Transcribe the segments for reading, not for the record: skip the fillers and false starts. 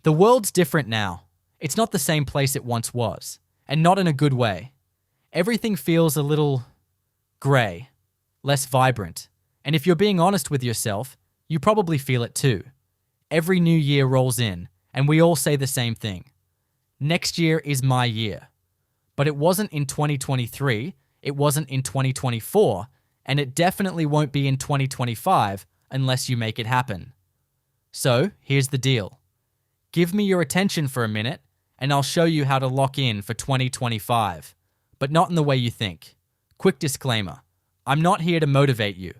The world's different now. It's not the same place it once was, and not in a good way. Everything feels a little grey, less vibrant. And if you're being honest with yourself, you probably feel it too. Every new year rolls in, and we all say the same thing. Next year is my year. But it wasn't in 2023, it wasn't in 2024, and it definitely won't be in 2025 unless you make it happen. So, here's the deal. Give me your attention for a minute, and I'll show you how to lock in for 2025. But not in the way you think. Quick disclaimer. I'm not here to motivate you.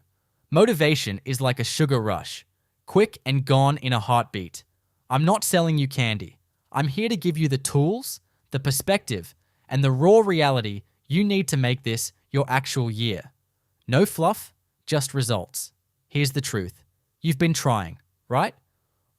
Motivation is like a sugar rush. Quick and gone in a heartbeat. I'm not selling you candy. I'm here to give you the tools, the perspective, and the raw reality you need to make this your actual year. No fluff, just results. Here's the truth. You've been trying, right?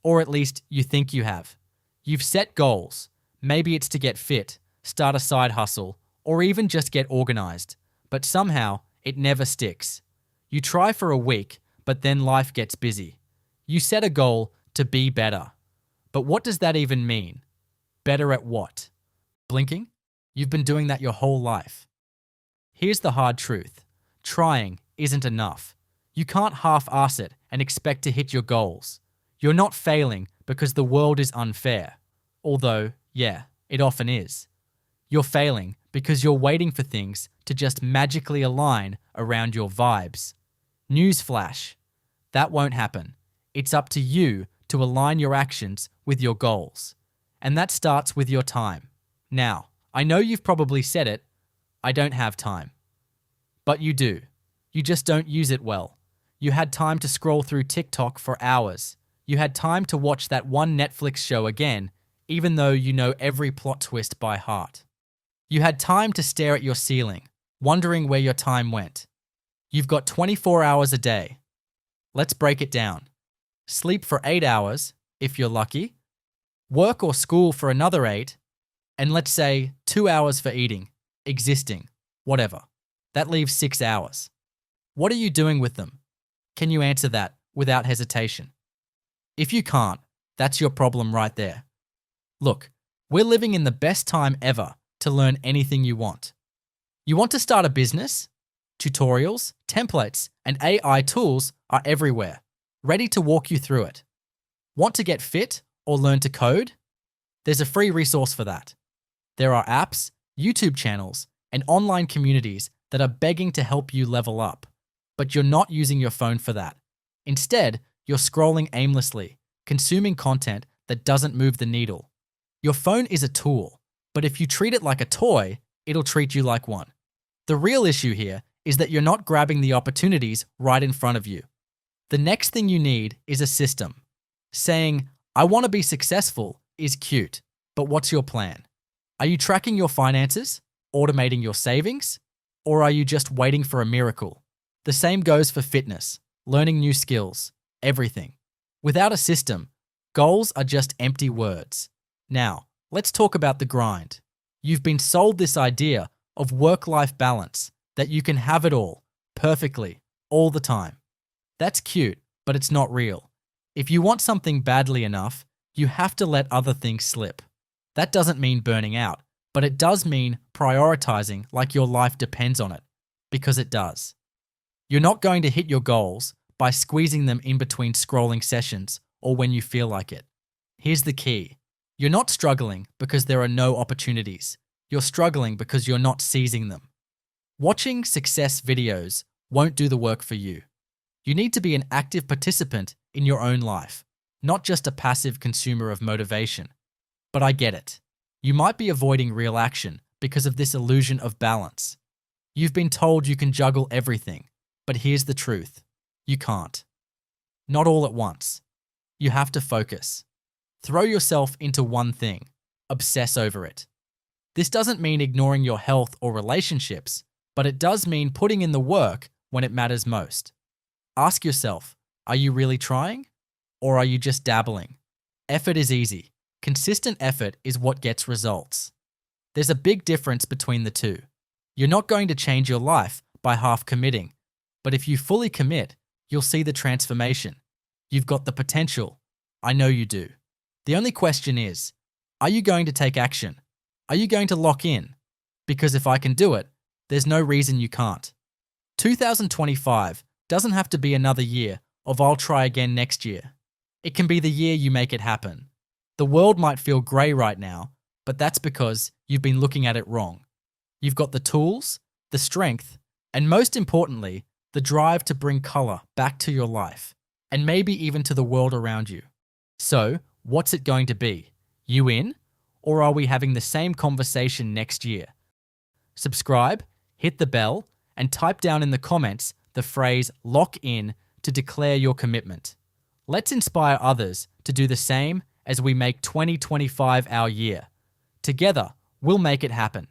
Or at least you think you have. You've set goals. Maybe it's to get fit, start a side hustle, or even just get organized. But somehow, it never sticks. You try for a week, but then life gets busy. You set a goal to be better. But what does that even mean? Better at what? Blinking? You've been doing that your whole life. Here's the hard truth. Trying isn't enough. You can't half-ass it and expect to hit your goals. You're not failing because the world is unfair. Although, yeah, it often is. You're failing because you're waiting for things to just magically align around your vibes. Newsflash. That won't happen. It's up to you to align your actions with your goals. And that starts with your time. Now, I know you've probably said it, I don't have time. But you do. You just don't use it well. You had time to scroll through TikTok for hours. You had time to watch that one Netflix show again, even though you know every plot twist by heart. You had time to stare at your ceiling, wondering where your time went. You've got 24 hours a day. Let's break it down. Sleep for 8 hours, if you're lucky. Work or school for another 8. And let's say 2 hours for eating, existing, whatever. That leaves 6 hours. What are you doing with them? Can you answer that without hesitation? If you can't, that's your problem right there. Look, we're living in the best time ever to learn anything you want. You want to start a business? Tutorials, templates, and AI tools are everywhere, ready to walk you through it. Want to get fit or learn to code? There's a free resource for that. There are apps, YouTube channels, and online communities that are begging to help you level up. But you're not using your phone for that. Instead, you're scrolling aimlessly, consuming content that doesn't move the needle. Your phone is a tool, but if you treat it like a toy, it'll treat you like one. The real issue here is that you're not grabbing the opportunities right in front of you. The next thing you need is a system. Saying, I want to be successful is cute, but what's your plan? Are you tracking your finances, automating your savings, or are you just waiting for a miracle? The same goes for fitness, learning new skills, everything. Without a system, goals are just empty words. Now, let's talk about the grind. You've been sold this idea of work-life balance, that you can have it all, perfectly, all the time. That's cute, but it's not real. If you want something badly enough, you have to let other things slip. That doesn't mean burning out, but it does mean prioritizing like your life depends on it, because it does. You're not going to hit your goals by squeezing them in between scrolling sessions or when you feel like it. Here's the key. You're not struggling because there are no opportunities. You're struggling because you're not seizing them. Watching success videos won't do the work for you. You need to be an active participant in your own life, not just a passive consumer of motivation. But I get it. You might be avoiding real action because of this illusion of balance. You've been told you can juggle everything, but here's the truth. You can't. Not all at once. You have to focus. Throw yourself into one thing. Obsess over it. This doesn't mean ignoring your health or relationships, but it does mean putting in the work when it matters most. Ask yourself, are you really trying? Or are you just dabbling? Effort is easy. Consistent effort is what gets results. There's a big difference between the two. You're not going to change your life by half committing, but if you fully commit, you'll see the transformation. You've got the potential. I know you do. The only question is, are you going to take action? Are you going to lock in? Because if I can do it, there's no reason you can't. 2025 doesn't have to be another year of I'll try again next year. It can be the year you make it happen. The world might feel grey right now, but that's because you've been looking at it wrong. You've got the tools, the strength, and most importantly, the drive to bring colour back to your life, and maybe even to the world around you. So, what's it going to be? You in? Or are we having the same conversation next year? Subscribe, hit the bell, and type down in the comments the phrase lock in to declare your commitment. Let's inspire others to do the same as we make 2025 our year. Together, we'll make it happen.